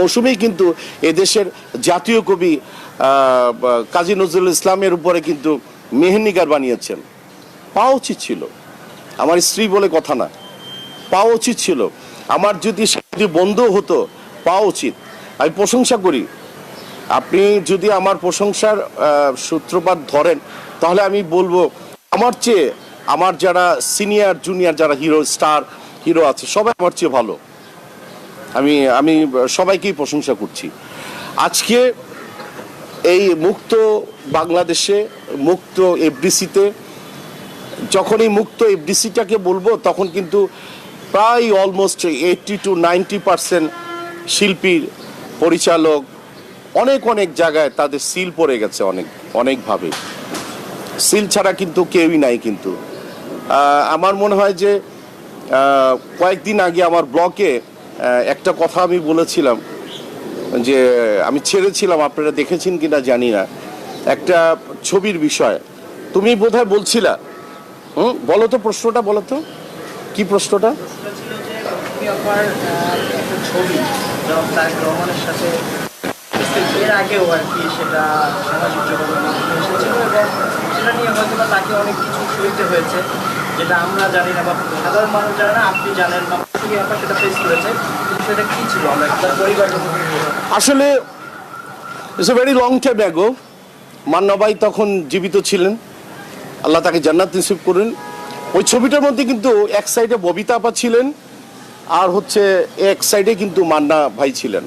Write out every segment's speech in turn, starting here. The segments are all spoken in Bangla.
মৌসুমী কিন্তু এদেশের জাতীয় কবি কাজী নজরুল ইসলামের উপরে কিন্তু মেহেন্দিগার বানিয়েছেন। পাওয়া উচিত ছিল, আমার স্ত্রী বলে কথা না, পাওয়া উচিত ছিল। আমার যদি বন্ধু হতো পাওয়া উচিত। আমি প্রশংসা করি, আপনি যদি আমার প্রশংসার সূত্রপাত ধরেন তাহলে আমি বলবো আমার চেয়ে আমার যারা সিনিয়র জুনিয়র যারা হিরো স্টার হিরো আছে সবাই আমার চেয়ে ভালো। আমি সবাইকেই প্রশংসা করছি। আজকে এই মুক্ত বাংলাদেশে মুক্ত এফডিসিতে যখন এই মুক্ত এফডিসিটাকে বলবো তখন কিন্তু প্রায় অলমোস্ট 80 to 90% শিল্পীর পরিচালক অনেক জায়গায় তাদের সিল পড়ে গেছে অনেকভাবে। সিল ছাড়া কিন্তু কেউই নাই। কিন্তু আমার মনে হয় যে কয়েকদিন আগে আমার ব্লগে একটা কথা আমি বলেছিলাম যে আমি ছেড়েছিলাম, আপনারা দেখেছেন কিনা জানি না, একটা ছবির বিষয়। তুমি বোধহয় বলছিলা, বলো তো প্রশ্নটা, বলো তো কি প্রশ্নটা? এর আগেও আর কি সেটা সামাজিক যোগাযোগ মাধ্যমে এসেছিল এবং সেটা নিয়ে হয়তো বা তাকে অনেক কিছু শুনতে হয়েছে যেটা আমরা জানি না বা সাধারণ মানুষ জানে না, আপনি জানেন বা আপনার সেটা ফেস করেছে, কিন্তু সেটা কি ছিল আমরা তার পরিবার আসলে it's a very long time ago. Manna ভাই তখন জীবিত ছিলেন, আল্লাহ তাকে জান্নাত নসিব করুন। ওই ছবিটার মধ্যে কিন্তু এক সাইডে ববিতা আপা ছিলেন আর হচ্ছে এক সাইডে কিন্তু মান্না ভাই ছিলেন।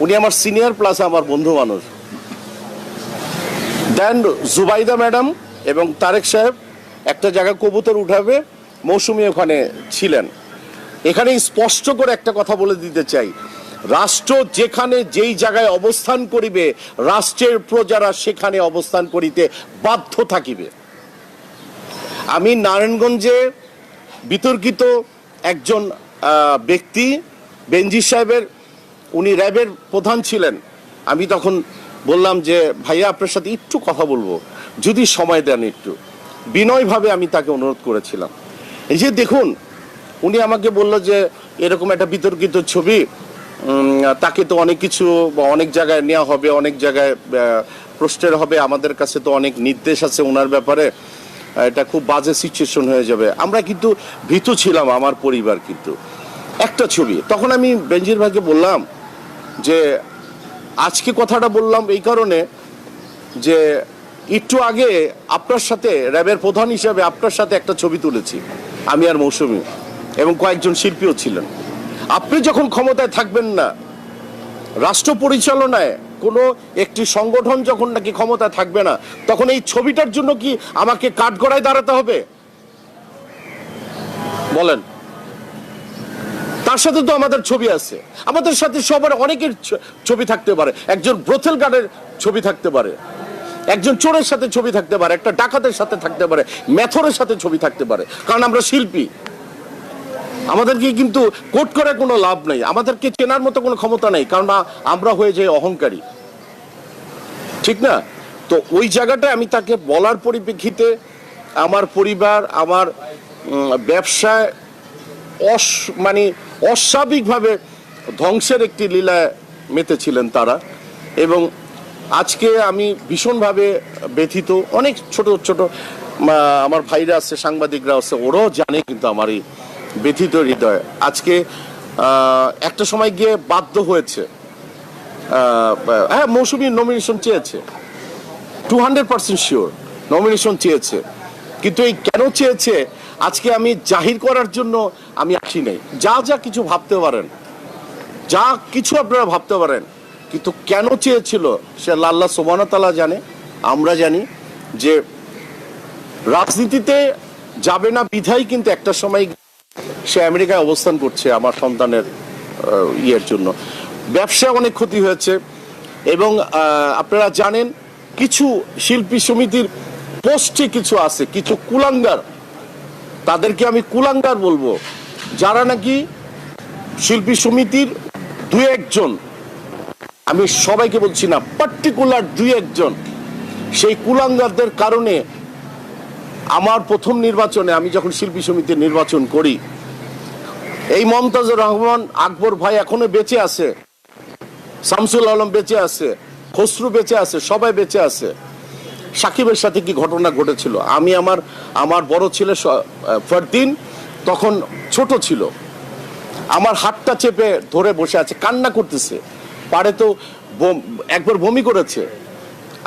উনি আমার সিনিয়র প্লাস আমার বন্ধু মানুষ। দেন জুবাইদা ম্যাডাম এবং তারেক সাহেব একটা জায়গায় কবুতর উঠাবে, মৌসুমী ওখানে ছিলেন। এখানে স্পষ্ট করে একটা কথা বলে দিতে চাই, রাষ্ট্র যেখানে যেই জায়গায় অবস্থান করিবে রাষ্ট্রের প্রজারা সেখানে অবস্থান করিতে বাধ্য থাকিবে। আমি নারায়ণগঞ্জে বিতর্কিত একজন ব্যক্তি বেনজির সাহেবের, উনি র্যাবের প্রধান ছিলেন। আমি তখন বললাম যে ভাইয়া আপনার সাথে একটু কথা বলবো, যদি সময় দেন একটু, বিনয়ভাবে আমি তাকে অনুরোধ করেছিলাম। এই যে দেখুন, উনি আমাকে বলল যে এরকম একটা বিতর্কিত ছবি, তাকে তো অনেক কিছু অনেক জায়গায় নেওয়া হবে, অনেক জায়গায় প্রশ্নের হবে, আমাদের কাছে তো অনেক নির্দেশ আছে ওনার ব্যাপারে, এটা খুব বাজে সিচুয়েশন হয়ে যাবে। আমরা কিন্তু ভীতু ছিলাম, আমার পরিবার কিন্তু একটা ছবি। তখন আমি বেনজির ভাইকে বললাম যে আজকে কথাটা বললাম এই কারণে যে একটু আগে আপনার সাথে র্যাবের প্রধান হিসাবে আপনার সাথে একটা ছবি তুলেছি আমি আর মৌসুমী, এবং কয়েকজন শিল্পীও ছিলেন। আপনি যখন ক্ষমতায় থাকবেন না, রাষ্ট্র পরিচালনায় কোনো একটি সংগঠন যখন নাকি ক্ষমতায় থাকবে না, তখন এই ছবিটার জন্য কি আমাকে কাঠগড়ায় দাঁড়াতে হবে? বলেন। তার সাথে তো আমাদের ছবি আছে, আমাদের সাথে সবার অনেকের ছবি থাকতে পারে, একজন ব্রথেল গার্ডের ছবি থাকতে পারে, একজন চোরের সাথে ছবি থাকতে পারে, একটা ডাকাতের সাথে থাকতে পারে, মেথরের সাথে ছবি থাকতে পারে, কারণ আমরা শিল্পী। আমাদেরকে কিন্তু কোট করে কোনো লাভ নেই, আমাদেরকে চেনার মতো কোনো ক্ষমতা নেই, কারণ আমরা হয়ে যাই অহংকারী, ঠিক না? তো ওই জায়গাটা আমি তাকে বলার পরিপ্রেক্ষিতে আমার পরিবার, আমার ব্যবসায় মানে অস্বাভাবিকভাবে ধ্বংসের একটি লীলায় মেতেছিলেন তারা। এবং আজকে আমি ভীষণভাবে ব্যথিত। অনেক ছোট ছোট আমার ভাইরা আছে, সাংবাদিকরা আছে, ওরাও জানে কিন্তু আমার এই ব্যথিত হৃদয়। আজকে একটা সময় গিয়ে বাধ্য হয়েছে, হ্যাঁ মৌসুমী নমিনেশন চেয়েছে, 200% শিওর নমিনেশন চেয়েছে, কিন্তু এই কেন চেয়েছে আজকে আমি জাহির করার জন্য আমি আসি নাই। যা কিছু ভাবতে পারেন, যা কিছু আপনারা ভাবতে পারেন, কিন্তু কেন চেয়েছিল সে আল্লাহ সুবহানাহু ওয়া তাআলা জানে, আমরা জানি। যে রাজনীতিতে যাবে না বিধায় কিন্তু একটা সময় সে আমেরিকায় অবস্থান করছে আমার সন্তানের ইয়ের জন্য। ব্যবসায় অনেক ক্ষতি হয়েছে। এবং আপনারা জানেন কিছু শিল্পী সমিতির পোস্টে কিছু আছে, কিছু কুলাঙ্গার, তাদেরকে আমি কুলাঙ্গার বলবো, যারা নাকি শিল্পী সমিতির দুই একজন, আমি সবাইকে বলছি না, পার্টিকুলার দুই একজন, সেই কুলাঙ্গারদের কারণে আমার প্রথম নির্বাচনে আমি যখন শিল্পী সমিতির নির্বাচন করি, এই মমতাজুর রহমান আকবর ভাই এখনো বেঁচে আছে, শামসুল আলম বেঁচে আছে, খসরু বেঁচে আছে, সবাই বেঁচে আছে। সাকিবের সাথে কি ঘটনা ঘটেছিল? আমি আমার বড় ছেলে ফরদিন তখন ছোট ছিল, আমার হাতটা চেপে ধরে বসে আছে, কান্না করতেছে, পারে তো একবার বমি করেছে।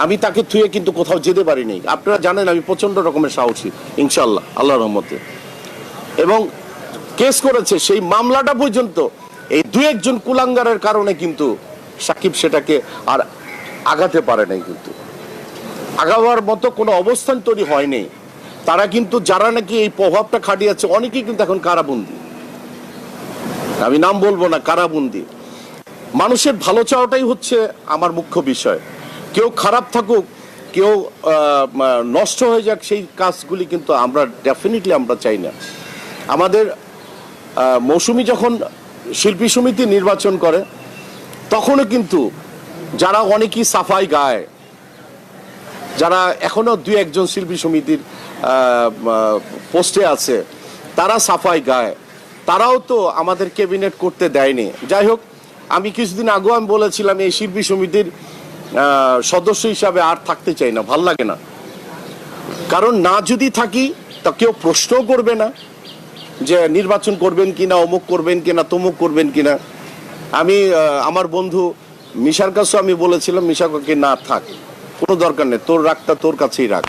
আমি তাকে থুয়ে কিন্তু কোথাও যেতে পারিনি। আপনারা জানেন আমি প্রচন্ড রকমের সাহসী, ইনশাল্লাহ, আল্লাহর রহমতে। এবং কেস করেছে, সেই মামলাটা পর্যন্ত এই দু একজন কুলাঙ্গারের কারণে কিন্তু সাকিব সেটাকে আর আগাতে পারে নাই, কিন্তু আগাবার মতো কোনো অবস্থান তৈরি হয়নি। তারা কিন্তু যারা নাকি এই প্রভাবটা খাটিয়েছে অনেকেই কিন্তু এখন কারাবন্দী, আমি নাম বলবো না, কারাবন্দী। মানুষের ভালো চাওয়াটাই হচ্ছে আমার মুখ্য বিষয়। কেউ খারাপ থাকুক, কেউ নষ্ট হয়ে যাক, সেই কাজগুলি কিন্তু আমরা ডেফিনেটলি আমরা চাই না। আমাদের মৌসুমী যখন শিল্পী সমিতি নির্বাচন করে তখনও কিন্তু যারা অনেকেই সাফাই গায়, যারা এখনো দুই একজন শিল্পী সমিতির পোস্টে আছে, তারা সাফাই গায়, তারাও তো আমাদের ক্যাবিনেট করতে দেয়নি। যাই হোক, আমি কিছুদিন আগেও আমি বলেছিলাম এই শিল্পী সমিতির সদস্য হিসাবে আর থাকতে চাই না, ভাল লাগে না। কারণ না যদি থাকি তা কেউ প্রশ্নও করবে না যে নির্বাচন করবেন কিনা, অমুক করবেন কিনা, তমুক করবেন কিনা। আমি আমার বন্ধু মিশার কাছেও আমি বলেছিলাম, মিশাকে না থাক, কোনো দরকার নেই, তোর রাগটা তোর কাছেই রাখ।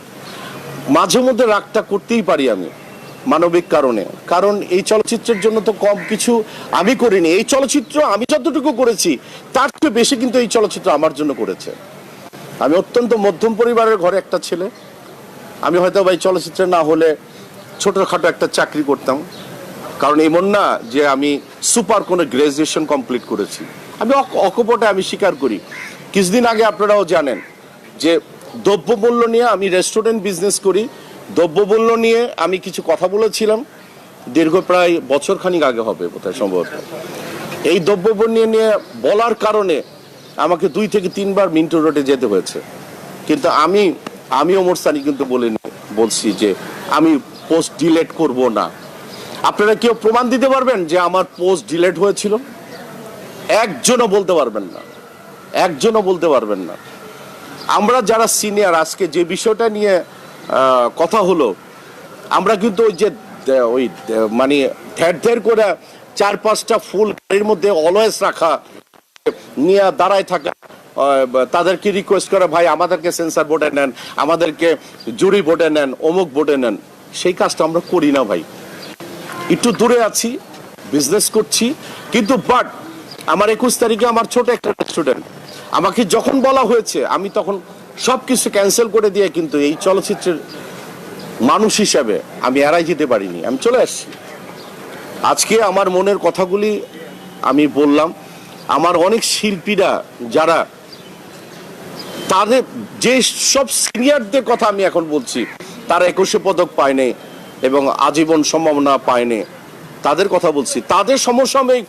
মাঝে মধ্যে রাগটা করতেই পারি আমি মানবিক কারণে, কারণ এই চলচ্চিত্রের জন্য তো কম কিছু আমি করিনি। এই চলচ্চিত্র আমি যতটুকু করেছি তার চেয়ে বেশি কিন্তু এই চলচ্চিত্র আমার জন্য করেছে। আমি অত্যন্ত মধ্যম পরিবারের ঘরে একটা ছেলে। আমি হয়তো এই চলচ্চিত্রে না হলে ছোটখাটো একটা চাকরি করতাম, কারণ এমন না যে আমি সুপার কোনো গ্রাজুয়েশন কমপ্লিট করেছি। আমি অকপটে আমি স্বীকার করি। কিছুদিন আগে আপনারাও জানেন যে দ্রব্যমূল্য নিয়ে আমি রেস্টুরেন্ট বিজনেস করি, দ্রব্যমূল্য নিয়ে আমি কিছু কথা বলেছিলাম দীর্ঘ প্রায় বছরখানিক আগে হবে বোধহয় সম্ভবত। এই দ্রব্যমূল্য নিয়ে বলার কারণে আমাকে 2 থেকে 3 বার মিন্টো রোডে যেতে হয়েছে, কিন্তু আমি ওমর সানি কিন্তু বলছি যে আমি পোস্ট ডিলেট করব না। আপনারা কেউ প্রমাণ দিতে পারবেন যে আমার পোস্ট ডিলেট হয়েছিল? একজনও বলতে পারবেন না, একজনও বলতে পারবেন না। আমরা যারা সিনিয়র, আজকে যে বিষয়টা নিয়ে কথা হলো, আমরা কিন্তু ওই মানে ধ্যার করে 4-5টা ফুল গাড়ির মধ্যে অলওয়েজ রাখা, নিয়ে দাঁড়ায় থাকা, তাদেরকে রিকোয়েস্ট করে ভাই আমাদেরকে সেন্সার বোর্ডে নেন, আমাদেরকে জুরি বোর্ডে নেন, অমুক বোর্ডে নেন, সেই কাজটা আমরা করি না ভাই। একটু দূরে আছি, বিজনেস করছি, কিন্তু বাট আমার 21 তারিখে আমার ছোট একটা রেস্টুরেন্ট, আমাকে যখন বলা হয়েছে আমি তখন সবকিছু ক্যান্সেল করে দিয়ে কিন্তু এই চলচ্চিত্রের মানুষ হিসাবে আমি এড়াই যেতে পারিনি, আমি চলে আসছি। আজকে আমার মনের কথাগুলি আমি বললাম। আমার অনেক শিল্পীরা যারা, তাদের যে সব সিনিয়রদের কথা আমি এখন বলছি, তারা 21 পদক পায়নি এবং আজীবন সম্ভাবনা পায়নি, তাদের কথা বলছি। তাদের সমসাময়িক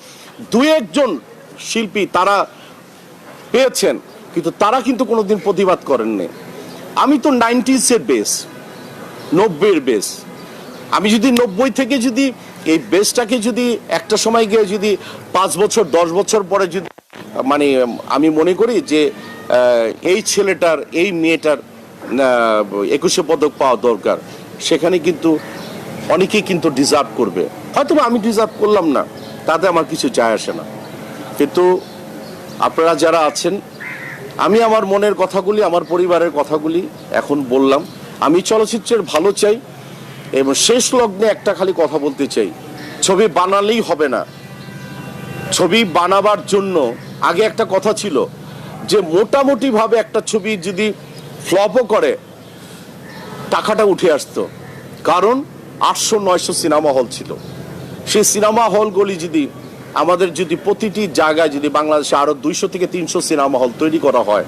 2-1 শিল্পী তারা পেয়েছেন, কিন্তু তারা কিন্তু কোনোদিন প্রতিবাদ করেননি। আমি তো 90s-এর বেস, 90-এর বেস। আমি যদি 90 থেকে যদি এই বেসটাকে যদি একটা সময় গিয়ে যদি 5 বছর 10 বছর পরে যদি মানে আমি মনে করি যে এই ছেলেটার এই মেয়েটার 21 পদক পাওয়া দরকার, সেখানে কিন্তু অনেকেই কিন্তু ডিজার্ভ করবে। হয়তো আমি ডিজার্ভ করলাম না, তাতে আমার কিছু যায় আসে না। কিন্তু আপনারা যারা আছেন, আমি আমার মনের কথাগুলি, আমার পরিবারের কথাগুলি এখন বললাম। আমি চলচ্চিত্রের ভালো চাই এবং শেষ লগ্নে একটা খালি কথা বলতে চাই, ছবি বানালেই হবে না। ছবি বানাবার জন্য আগে একটা কথা ছিল যে মোটামুটি ভাবে একটা ছবি যদি ফ্লপও করে টাকাটা উঠে আসতো, কারণ 800-900 সিনেমা হল ছিল। সেই সিনেমা হলগুলি যদি আমাদের যদি প্রতিটি জায়গায় যদি বাংলাদেশে আরো 200 থেকে 300 সিনেমা হল তৈরি করা হয়,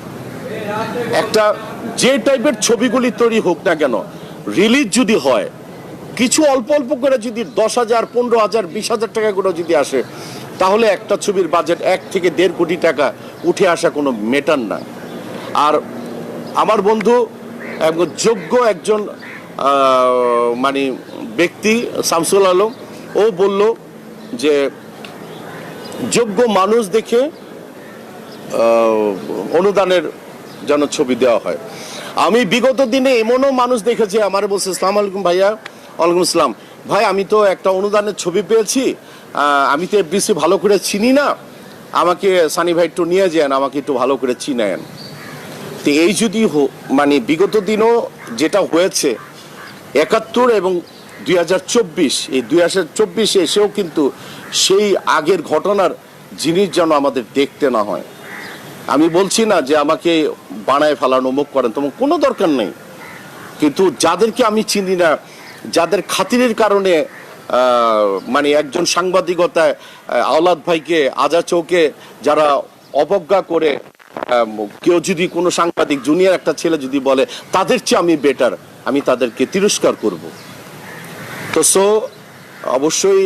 একটা যে টাইপের ছবিগুলি তৈরি হোক না কেন, রিলিজ যদি হয়, কিছু অল্প অল্প করে যদি 10,000, 15,000, 20,000 টাকা করে যদি আসে, তাহলে একটা ছবির বাজেট 1 থেকে 1.5 কোটি টাকা উঠে আসা কোনো ম্যাটার না। আর আমার বন্ধু যোগ্য একজন মানে ব্যক্তি শামসুল আলম, ও বলল যে যোগ্য মানুষ দেখে অনুদানের যেন ছবি দেওয়া হয়। আমি বিগত দিনে এমনও মানুষ দেখেছি আমার বলছে, আসসালামু আলাইকুম ভাইয়া। ওয়ালাইকুম আসসালাম। ভাই আমি তো একটা অনুদানের ছবি পেয়েছি, আমি তো এফডিসি ভালো করে চিনি না, আমাকে সানি ভাই একটু নিয়ে যান, আমাকে একটু ভালো করে চিনায়েন। তো এই যদি মানে বিগত দিনও যেটা হয়েছে 71 এবং 2024, এই 2024 এসেও কিন্তু সেই আগের ঘটনার জিনিস যেন আমাদের দেখতে না হয়। আমি বলছি না যে আমাকে বানায় ফেলানো, মুখ করেন, তোমার কোনো দরকার নেই, কিন্তু যাদেরকে আমি চিনি না, যাদের খাতিরের কারণে মানে একজন সাংবাদিকতায় আওলাদ ভাইকে আজা চৌকে যারা অবজ্ঞা করে, কেউ যদি কোনো সাংবাদিক জুনিয়র একটা ছেলে যদি বলে তাদের চেয়ে আমি বেটার, আমি তাদেরকে তিরস্কার করব। তো অবশ্যই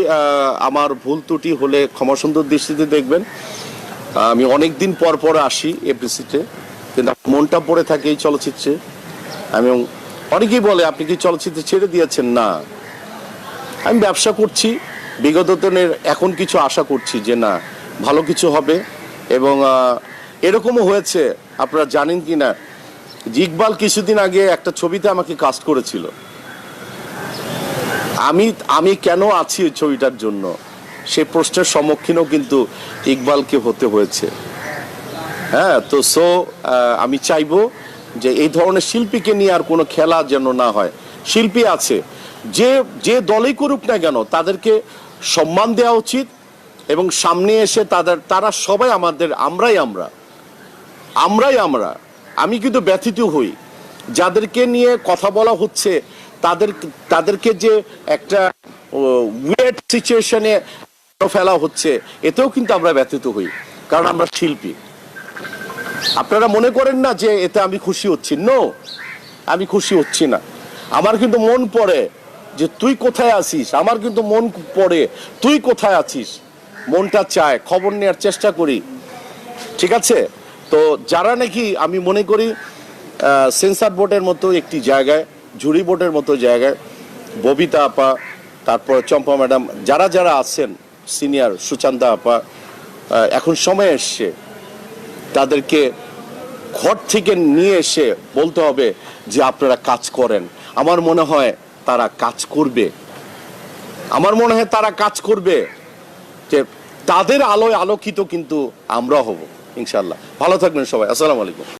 আমার ভুল ত্রুটি হলে ক্ষমাসুন্দর দৃষ্টিতে দেখবেন। আমি অনেক দিন পর পর আসি এফডিসিতে, কিন্তু মনটা পড়ে থাকে এই চলচ্চিত্রে। আমি অনেকেই বলে আপনি কি চলচ্চিত্র ছেড়ে দিয়েছেন? না, আমি ব্যবসা করছি বিগত দিনের, এখন কিছু আশা করছি যে না ভালো কিছু হবে। এবং এরকমও হয়েছে, আপনারা জানেন কি না, ইকবাল কিছুদিন আগে একটা ছবিতে আমাকে কাস্ট করেছিল। আমি কেন আছি ওই ছবিটার জন্য, সেই প্রশ্নের সম্মুখীনও কিন্তু ইকবালকে হতে হয়েছে। হ্যাঁ, তো আমি চাইবো যে এই ধরনের শিল্পীকে নিয়ে আর কোনো খেলা যেন না হয়। শিল্পী আছে, যে দলই করুক না কেন তাদেরকে সম্মান দেওয়া উচিত, এবং সামনে এসে তারা সবাই আমাদের, আমরাই আমরা। আমি কিন্তু ব্যথিত হই যাদেরকে নিয়ে কথা বলা হচ্ছে, তাদেরকে যে একটা ওয়েট সিচুয়েশনে ফেলা হচ্ছে, এতেও কিন্তু আমরা ব্যথিত হই, কারণ আমরা শিল্পী। আপনারা মনে করেন না যে এতে আমি খুশি হচ্ছি? নো, আমি খুশি হচ্ছি না। আমার কিন্তু মন পড়ে যে তুই কোথায় আছিস, আমার কিন্তু মন পড়ে তুই কোথায় আছিস, মনটা চায়, খবর নেওয়ার চেষ্টা করি, ঠিক আছে? তো যারা নাকি, আমি মনে করি সেন্সার বোর্ডের মতো একটি জায়গায়, জুরি বোর্ডের মতো জায়গায়, ববিতা আপা, তারপর চম্পা ম্যাডাম, যারা আছেন সিনিয়র, সুচান্দা আপা, এখন সময় এসছে তাদেরকে ঘর থেকে নিয়ে এসে বলতে হবে যে আপনারা কাজ করেন। আমার মনে হয় তারা কাজ করবে, যে তাদের আলোয় আলোকিত কিন্তু আমরা হব ইনশাল্লাহ। ভালো থাকবেন সবাই, আসসালামু আলাইকুম।